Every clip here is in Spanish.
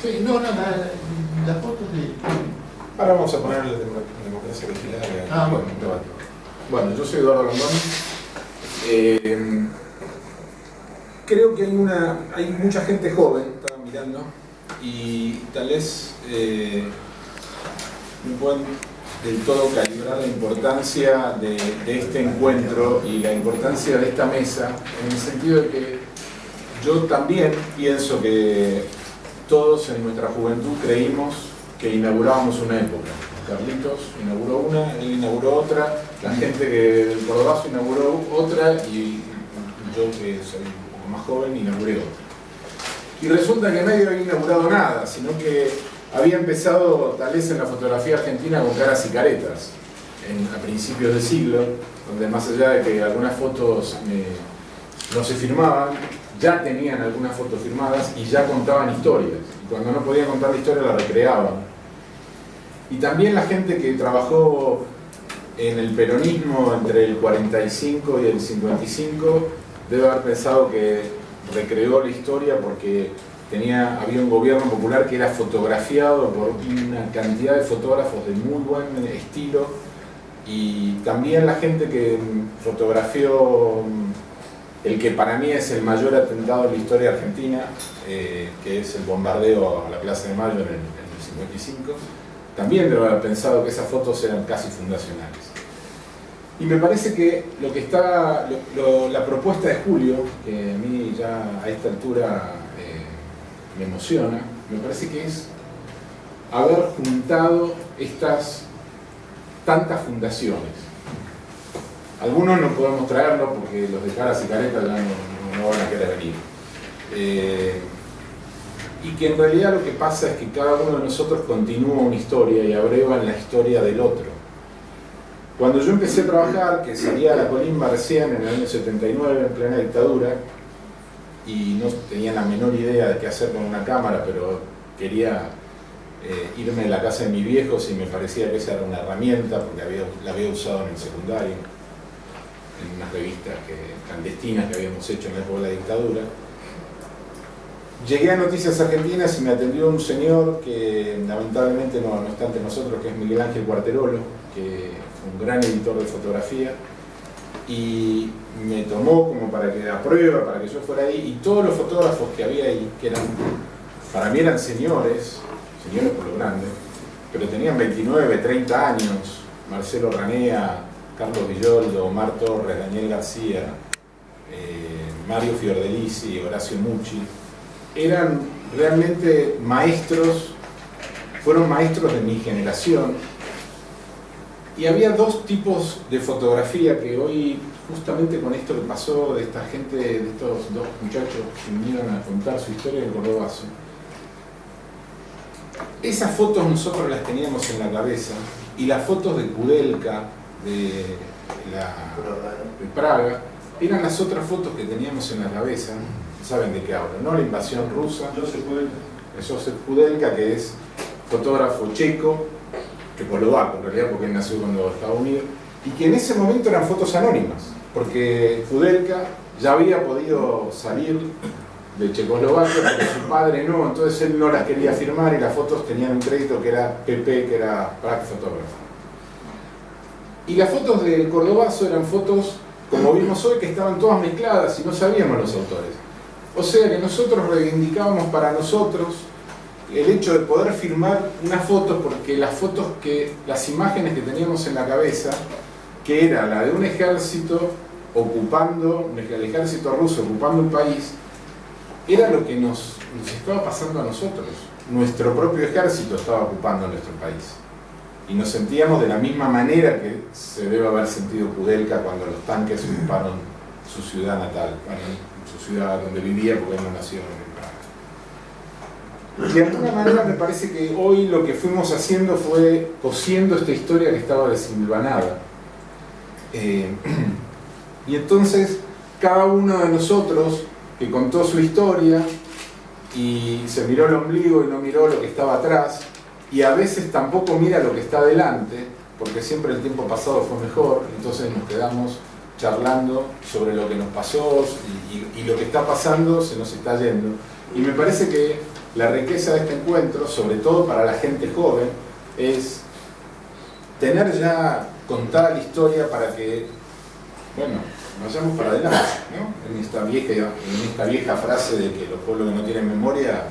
¿Qué? Sí, no, la foto de... Ahora vamos a poner la democracia vigilada. Bueno. Debate. Bueno, yo soy Eduardo Landón. Creo que hay mucha gente joven, estaba mirando, y tal vez no pueden del todo calibrar la importancia de este encuentro y la importancia de esta mesa, en el sentido de que yo también pienso que todos en nuestra juventud creímos que inaugurábamos una época. Carlitos inauguró una, él inauguró otra, la gente del Cordobazo inauguró otra y yo, que soy un poco más joven, inauguré otra. Y resulta que nadie había inaugurado nada, sino que había empezado tal vez en la fotografía argentina con caras y caretas a principios del siglo, donde más allá de que algunas fotos no se firmaban, ya tenían algunas fotos firmadas y ya contaban historias. Y cuando no podían contar la historia la recreaban. Y también la gente que trabajó en el peronismo entre el 45 y el 55 debe haber pensado que recreó la historia porque había un gobierno popular que era fotografiado por una cantidad de fotógrafos de muy buen estilo, y también la gente que fotografió el que para mí es el mayor atentado en la historia argentina, que es el bombardeo a la Plaza de Mayo en el 55, también debe haber pensado que esas fotos eran casi fundacionales. Y me parece que la propuesta de Julio, que a mí ya a esta altura me emociona, me parece que es haber juntado estas tantas fundaciones. Algunos no podemos traerlos porque los de caras y caretas ya no van a querer venir. Y que en realidad lo que pasa es que cada uno de nosotros continúa una historia y abreva en la historia del otro. Cuando yo empecé a trabajar, que salía a la Colimba recién en el año 79, en plena dictadura, y no tenía la menor idea de qué hacer con una cámara, pero quería irme de la casa de mis viejos y me parecía que esa era una herramienta, porque la había usado en el secundario, en unas revistas clandestinas que habíamos hecho en la época de la dictadura. Llegué a Noticias Argentinas y me atendió un señor que lamentablemente no está entre nosotros, que es Miguel Ángel Cuarterolo, que fue un gran editor de fotografía, y me tomó como para que a prueba, para que yo fuera ahí, y todos los fotógrafos que había ahí, que para mí eran señores por lo grande, pero tenían 29, 30 años, Marcelo Ranea, Carlos Villoldo, Omar Torres, Daniel García, Mario Fiordelici, Horacio Mucci, eran realmente maestros, fueron maestros de mi generación. Y había dos tipos de fotografía que hoy, justamente con esto que pasó de esta gente, de estos dos muchachos que vinieron a contar su historia del Cordobazo, esas fotos nosotros las teníamos en la cabeza, y las fotos de Kudelka, de Praga, eran las otras fotos que teníamos en la cabeza. ¿Saben de qué hablo, no? La invasión rusa. Josef Kudelka, que es fotógrafo checo, checoslovaco en realidad, porque él nació cuando Estados Unidos, y que en ese momento eran fotos anónimas, porque Kudelka ya había podido salir de Checoslovaquia, pero su padre no, entonces él no las quería firmar, y las fotos tenían un crédito que era PP, que era Prague Photography. Y las fotos del Cordobazo eran fotos, como vimos hoy, que estaban todas mezcladas y no sabíamos los autores. O sea que nosotros reivindicábamos para nosotros el hecho de poder firmar unas fotos, porque las imágenes que teníamos en la cabeza, que era la de un ejército el ejército ruso ocupando un país, era lo que nos estaba pasando a nosotros. Nuestro propio ejército estaba ocupando nuestro país. Y nos sentíamos de la misma manera que se debe haber sentido Kudelka cuando los tanques ocuparon su ciudad natal, su ciudad donde vivía, porque él no nació en Praga. De alguna manera me parece que hoy lo que fuimos haciendo fue cosiendo esta historia que estaba desilvanada. Y entonces cada uno de nosotros que contó su historia y se miró el ombligo y no miró lo que estaba atrás, y a veces tampoco mira lo que está adelante, porque siempre el tiempo pasado fue mejor, entonces nos quedamos charlando sobre lo que nos pasó y lo que está pasando se nos está yendo. Y me parece que la riqueza de este encuentro, sobre todo para la gente joven, es tener ya contada la historia para que, bueno, vayamos para adelante, ¿no? En esta vieja frase de que los pueblos que no tienen memoria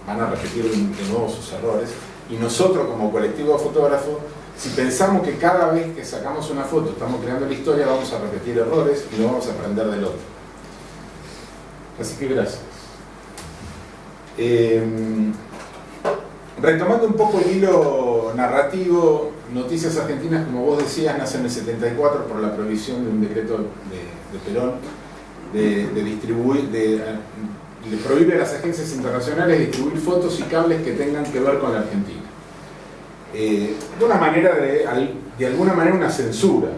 van a repetir de nuevo sus errores. Y nosotros como colectivo de fotógrafos, si pensamos que cada vez que sacamos una foto estamos creando la historia, vamos a repetir errores y no vamos a aprender del otro. Así que gracias. Retomando un poco el hilo narrativo, Noticias Argentinas, como vos decías, nace en el 74 por la prohibición de un decreto de Perón le prohíbe a las agencias internacionales distribuir fotos y cables que tengan que ver con la Argentina. De alguna manera una censura.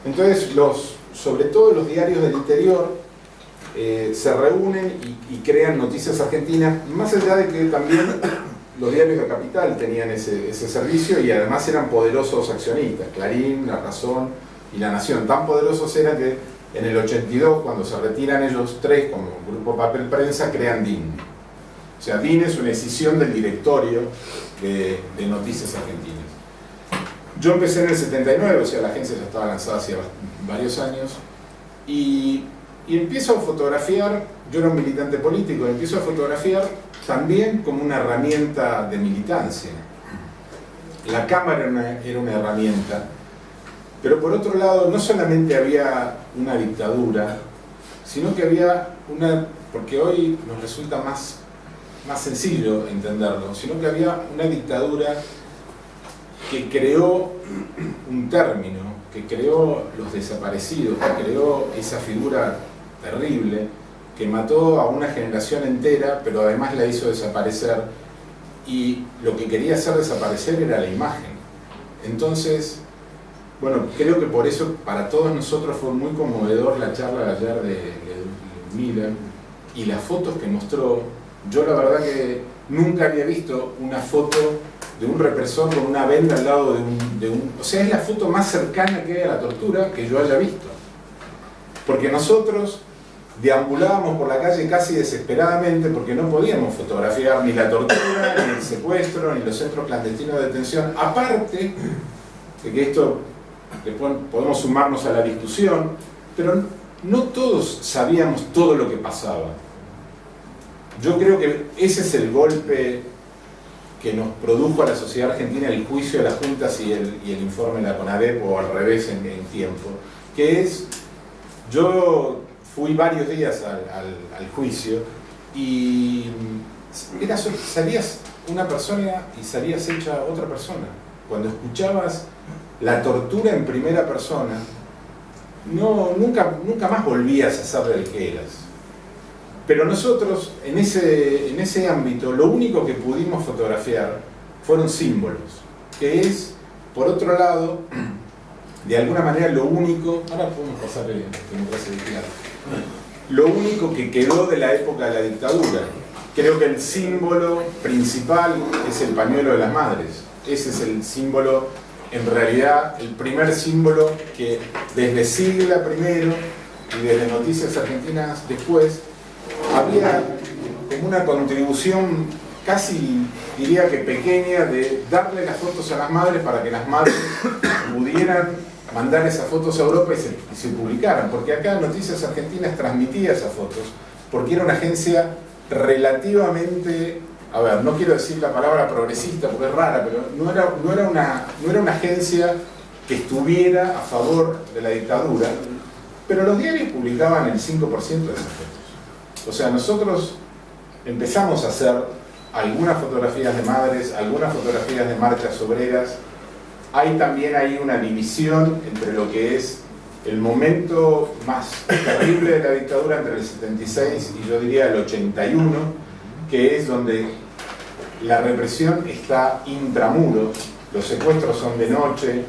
Entonces, sobre todo los diarios del interior se reúnen y crean Noticias Argentinas, más allá de que también los diarios de Capital tenían ese servicio y además eran poderosos accionistas, Clarín, La Razón y La Nación. Tan poderosos eran que en el 82, cuando se retiran ellos tres como Grupo Papel Prensa, crean DIN. O sea, DIN es una decisión del directorio de Noticias Argentinas. Yo empecé en el 79, o sea, la agencia ya estaba lanzada hacía varios años, y empiezo a fotografiar. Yo era un militante político, empiezo a fotografiar también como una herramienta de militancia. La cámara era una herramienta, pero por otro lado no solamente había una dictadura, sino que había porque hoy nos resulta más sencillo entenderlo, sino que había una dictadura que creó un término, que creó los desaparecidos, que creó esa figura terrible, que mató a una generación entera, pero además la hizo desaparecer, y lo que quería hacer desaparecer era la imagen. Entonces, bueno, creo que por eso para todos nosotros fue muy conmovedor la charla de ayer de Miller y las fotos que mostró. Yo la verdad que nunca había visto una foto de un represor con una venda al lado de un... O sea, es la foto más cercana que hay a la tortura que yo haya visto. Porque nosotros deambulábamos por la calle casi desesperadamente porque no podíamos fotografiar ni la tortura, ni el secuestro, ni los centros clandestinos de detención. Aparte de que esto, después podemos sumarnos a la discusión, pero no todos sabíamos todo lo que pasaba. Yo creo que ese es el golpe que nos produjo a la sociedad argentina el juicio de las juntas y el informe de la CONADEP, o al revés en tiempo, que es, yo fui varios días al juicio y salías una persona y salías hecha otra persona. Cuando escuchabas la tortura en primera persona, nunca más volvías a saber el que eras. Pero nosotros, en ese ámbito, lo único que pudimos fotografiar fueron símbolos, que es, por otro lado, de alguna manera lo único, ahora podemos pasar democracia digital, lo único que quedó de la época de la dictadura. Creo que el símbolo principal es el pañuelo de las madres. Ese es el símbolo, en realidad, el primer símbolo que desde Sigla primero y desde Noticias Argentinas después, había como una contribución casi, diría que pequeña, de darle las fotos a las madres para que las madres pudieran mandar esas fotos a Europa y se publicaran, porque acá Noticias Argentinas transmitía esas fotos, porque era una agencia relativamente, a ver, no quiero decir la palabra progresista porque es rara, pero no era una agencia que estuviera a favor de la dictadura, pero los diarios publicaban el 5% de esas fotos. O sea, nosotros empezamos a hacer algunas fotografías de madres, algunas fotografías de marchas obreras. Hay también ahí una división entre lo que es el momento más terrible de la dictadura entre el 76 y yo diría el 81, que es donde la represión está intramuros, los secuestros son de noche,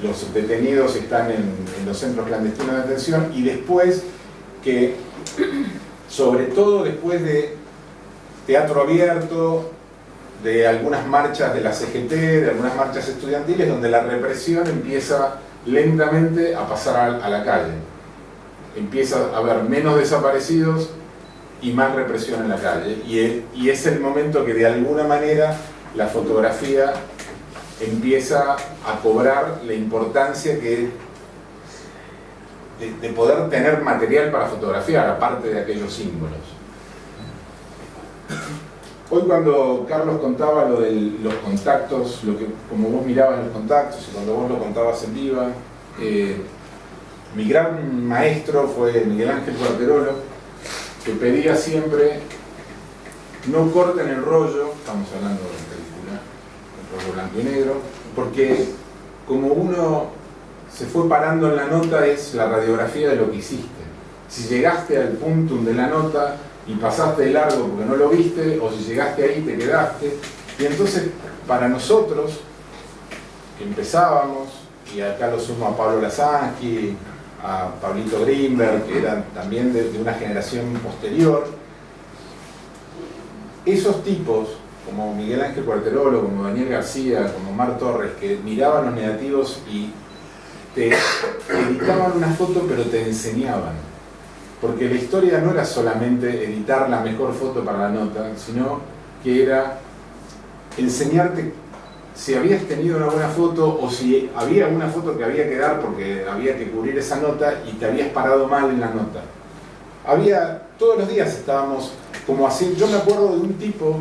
los detenidos están en los centros clandestinos de detención, y después que, sobre todo después de teatro abierto, de algunas marchas de la CGT, de algunas marchas estudiantiles, donde la represión empieza lentamente a pasar a la calle. Empieza a haber menos desaparecidos y más represión en la calle. Y es el momento que de alguna manera la fotografía empieza a cobrar la importancia que de poder tener material para fotografiar, aparte de aquellos símbolos. Hoy cuando Carlos contaba lo de los contactos, como vos mirabas los contactos y cuando vos lo contabas en viva, mi gran maestro fue Miguel Ángel Cuarterolo, que pedía siempre: no corten el rollo, estamos hablando de película, el rollo blanco y negro, porque como uno se fue parando en la nota es la radiografía de lo que hiciste. Si llegaste al puntum de la nota y pasaste de largo porque no lo viste, o si llegaste ahí te quedaste. Y entonces para nosotros que empezábamos, y acá lo sumo a Pablo Lasansky, a Pablito Grimberg, que eran también de una generación posterior, esos tipos como Miguel Ángel Cuarterolo, como Daniel García, como Mar Torres, que miraban los negativos y te editaban una foto pero te enseñaban, porque la historia no era solamente editar la mejor foto para la nota, sino que era enseñarte si habías tenido una buena foto o si había una foto que había que dar porque había que cubrir esa nota y te habías parado mal en la nota. Todos los días estábamos como así. Yo me acuerdo de un tipo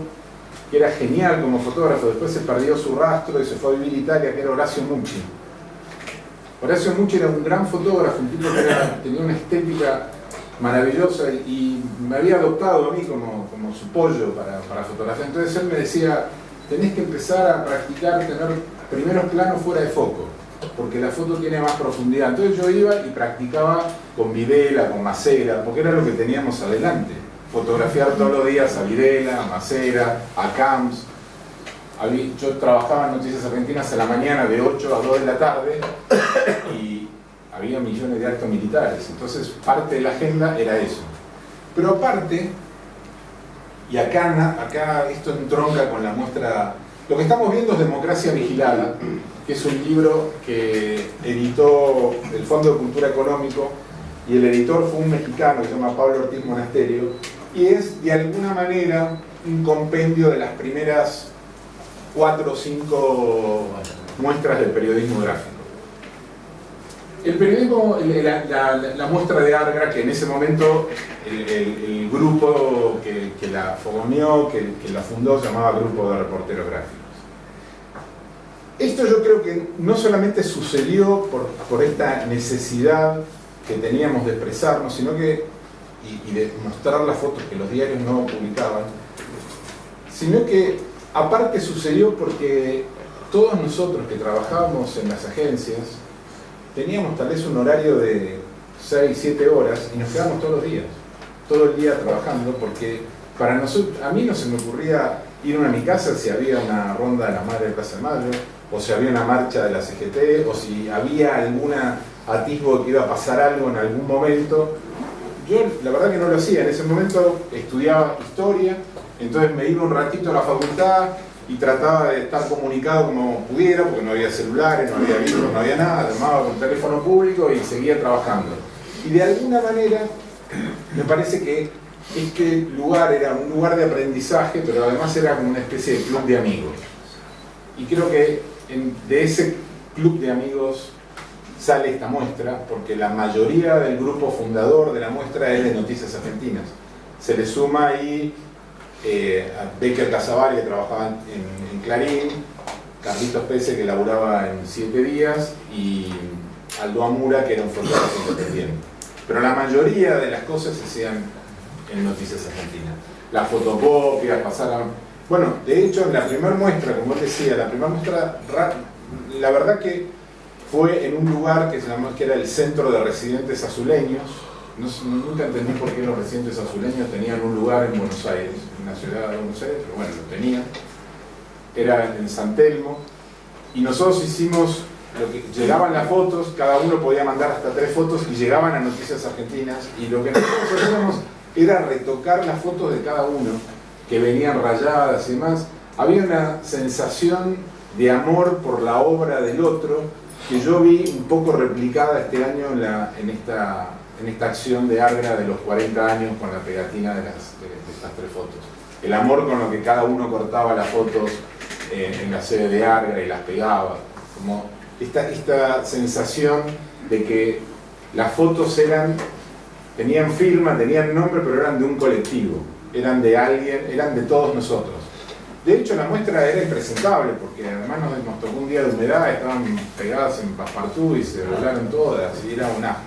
que era genial como fotógrafo, después se perdió su rastro y se fue a vivir a Italia, que era Horacio Mucci. Horacio Mucci era un gran fotógrafo, un tipo que tenía una estética maravillosa y me había adoptado a mí como su pollo para fotografiar. Entonces él me decía: tenés que empezar a practicar tener primeros planos fuera de foco, porque la foto tiene más profundidad. Entonces yo iba y practicaba con Videla, con Macera, porque era lo que teníamos adelante. Fotografiar todos los días a Videla, a Macera, a Camps. Yo trabajaba en Noticias Argentinas a la mañana de 8 a 2 de la tarde y había millones de actos militares. Entonces parte de la agenda era eso. Pero aparte, y acá esto entronca con la muestra, lo que estamos viendo es Democracia Vigilada, que es un libro que editó el Fondo de Cultura Económico, y el editor fue un mexicano que se llama Pablo Ortiz Monasterio, y es de alguna manera un compendio de las primeras 4 o 5 muestras del periodismo gráfico. El periodismo, la muestra de Argra, que en ese momento el grupo que la fogoneó, que la fundó, se llamaba Grupo de Reporteros Gráficos. Esto yo creo que no solamente sucedió por esta necesidad que teníamos de expresarnos, sino que, y de mostrar las fotos que los diarios no publicaban, sino que aparte sucedió porque todos nosotros que trabajábamos en las agencias teníamos tal vez un horario de 6, 7 horas y nos quedábamos todos los días, todo el día trabajando, porque para nosotros, a mí no se me ocurría ir a mi casa si había una ronda de la Madre de Plaza de Mayo, o si había una marcha de la CGT, o si había alguna atisbo de que iba a pasar algo en algún momento. Yo la verdad que no lo hacía. En ese momento estudiaba historia, entonces me iba un ratito a la facultad y trataba de estar comunicado como pudiera, porque no había celulares, no había libros, no había nada, llamaba con teléfono público y seguía trabajando. Y de alguna manera me parece que este lugar era un lugar de aprendizaje, pero además era como una especie de club de amigos. Y creo que de ese club de amigos sale esta muestra, porque la mayoría del grupo fundador de la muestra es de Noticias Argentinas. Se le suma ahí a Becker Casavari, que trabajaba en Clarín, Carlitos Pese, que laburaba en 7 días, y Aldo Amura, que era un fotógrafo independiente. Pero la mayoría de las cosas se hacían en Noticias Argentinas. Las fotocopias pasaron. Bueno, de hecho, en la primera muestra, como él decía, la primera muestra, la verdad que fue en un lugar que se llamó, que era el Centro de Residentes Azuleños. Nunca entendí por qué los residentes azuleños tenían un lugar en Buenos Aires, en la ciudad de Buenos Aires, pero bueno, lo tenían. Era en San Telmo. Y nosotros hicimos lo que llegaban las fotos, cada uno podía mandar hasta 3 fotos y llegaban a Noticias Argentinas. Y lo que nosotros hacíamos era retocar las fotos de cada uno, que venían rayadas y demás. Había una sensación de amor por la obra del otro que yo vi un poco replicada este año en esta en esta acción de Argra de los 40 años con la pegatina de estas 3 fotos. El amor con lo que cada uno cortaba las fotos en la sede de Argra y las pegaba. Como esta sensación de que las fotos tenían firma, tenían nombre, pero eran de un colectivo, eran de alguien, eran de todos nosotros. De hecho, la muestra era impresentable, porque además nos tocó un día de humedad, estaban pegadas en Passepartout y se volaron todas, y era un asco.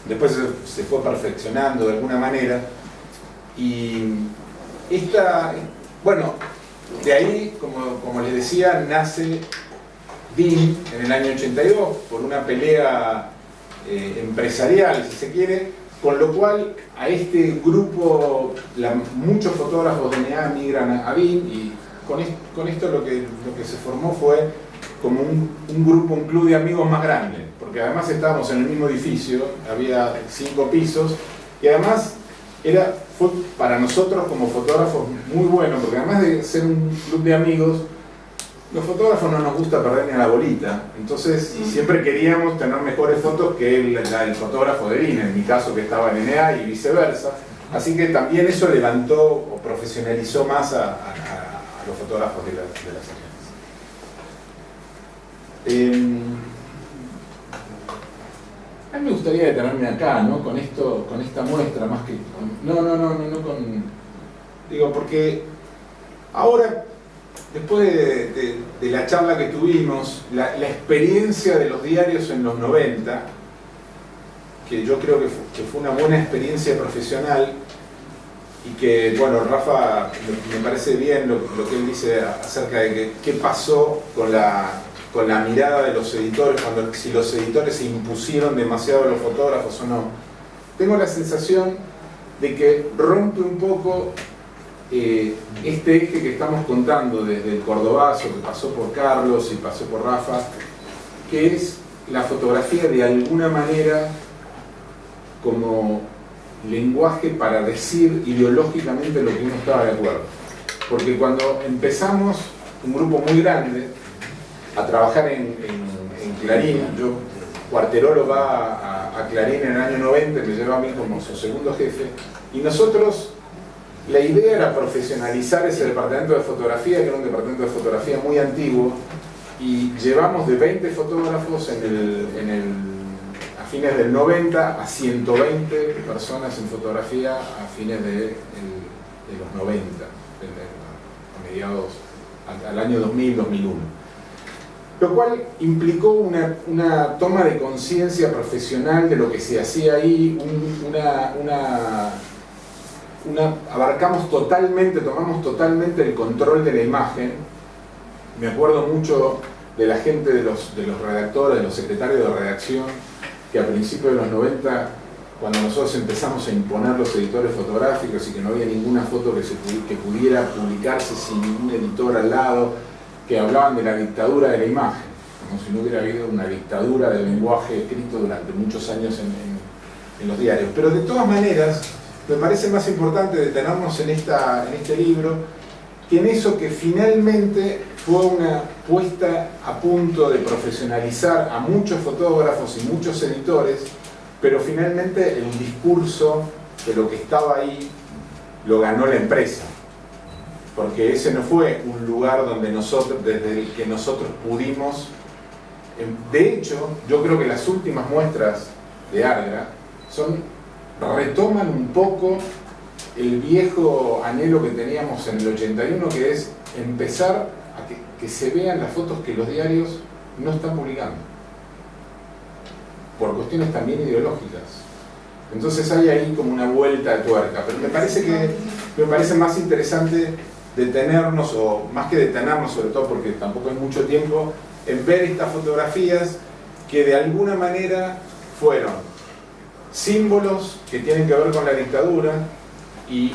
Después se fue perfeccionando de alguna manera, y bueno, de ahí, como les decía, nace DIN en el año 82, por una pelea empresarial, si se quiere, con lo cual a este grupo, muchos fotógrafos de NA migran a DIN, y con esto lo que se formó fue como un grupo, un club de amigos más grande, porque además estábamos en el mismo edificio, había 5 pisos, y además fue para nosotros como fotógrafos muy bueno, porque además de ser un club de amigos, los fotógrafos no nos gusta perder ni a la bolita, entonces siempre queríamos tener mejores fotos que el fotógrafo de DIN, en mi caso que estaba en NA y viceversa, así que también eso levantó o profesionalizó más a los fotógrafos de las agencias. A mí me gustaría detenerme acá, ¿no? Con esta muestra, más que... Digo, porque ahora, después de la charla que tuvimos, la experiencia de los diarios en los 90, que yo creo que fue una buena experiencia profesional, y que, bueno, Rafa, me parece bien lo que él dice acerca de qué pasó con la mirada de los editores, si los editores se impusieron demasiado a los fotógrafos o no. Tengo la sensación de que rompe un poco este eje que estamos contando desde el cordobazo, que pasó por Carlos y pasó por Rafa, que es la fotografía de alguna manera como lenguaje para decir ideológicamente lo que uno estaba de acuerdo. Porque cuando empezamos, un grupo muy grande, a trabajar en Clarín, Cuarterolo va a Clarín en el año 90, me lleva a mí como su segundo jefe, y nosotros, la idea era profesionalizar ese departamento de fotografía, que era un departamento de fotografía muy antiguo, y llevamos de 20 fotógrafos a fines del 90 a 120 personas en fotografía a fines de los 90, a mediados, al año 2000-2001. Lo cual implicó una toma de conciencia profesional de lo que se hacía ahí, tomamos totalmente el control de la imagen. Me acuerdo mucho de la gente, de los redactores, de los secretarios de redacción, que a principios de los 90, cuando nosotros empezamos a imponer los editores fotográficos y que no había ninguna foto que pudiera publicarse sin ningún editor al lado, que hablaban de la dictadura de la imagen, como si no hubiera habido una dictadura del lenguaje escrito durante muchos años en los diarios. Pero de todas maneras, me parece más importante detenernos en este libro que en eso que finalmente fue una puesta a punto de profesionalizar a muchos fotógrafos y muchos editores, pero finalmente el discurso de lo que estaba ahí lo ganó la empresa. Porque ese no fue un lugar desde el que nosotros pudimos. De hecho, yo creo que las últimas muestras de Argra retoman un poco el viejo anhelo que teníamos en el 81, que es empezar a que se vean las fotos que los diarios no están publicando, por cuestiones también ideológicas. Entonces hay ahí como una vuelta de tuerca, pero me parece más interesante detenernos, o más que detenernos, sobre todo porque tampoco hay mucho tiempo, en ver estas fotografías que de alguna manera fueron símbolos que tienen que ver con la dictadura, y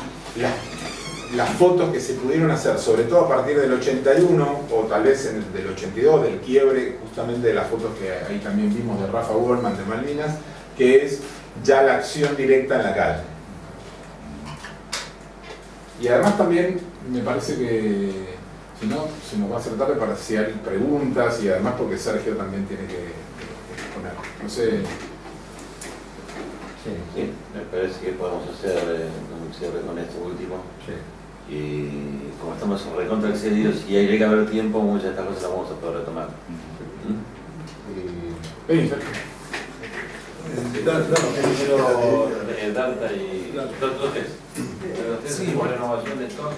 las fotos que se pudieron hacer, sobre todo a partir del 81 o tal vez del 82, del quiebre justamente de las fotos que ahí también vimos de Rafa Wurman de Malvinas, que es ya la acción directa en la calle. Y además también me parece que, si no, se nos va a hacer tarde para si hay preguntas, y además porque Sergio también tiene que poner. No sé, Sí, me parece que podemos hacer un cierre con esto último. Y como estamos recontra excedidos y hay que haber tiempo, muchas de estas cosas las vamos a poder retomar. Danta y... ¿Los tres? Sí, renovación de stock.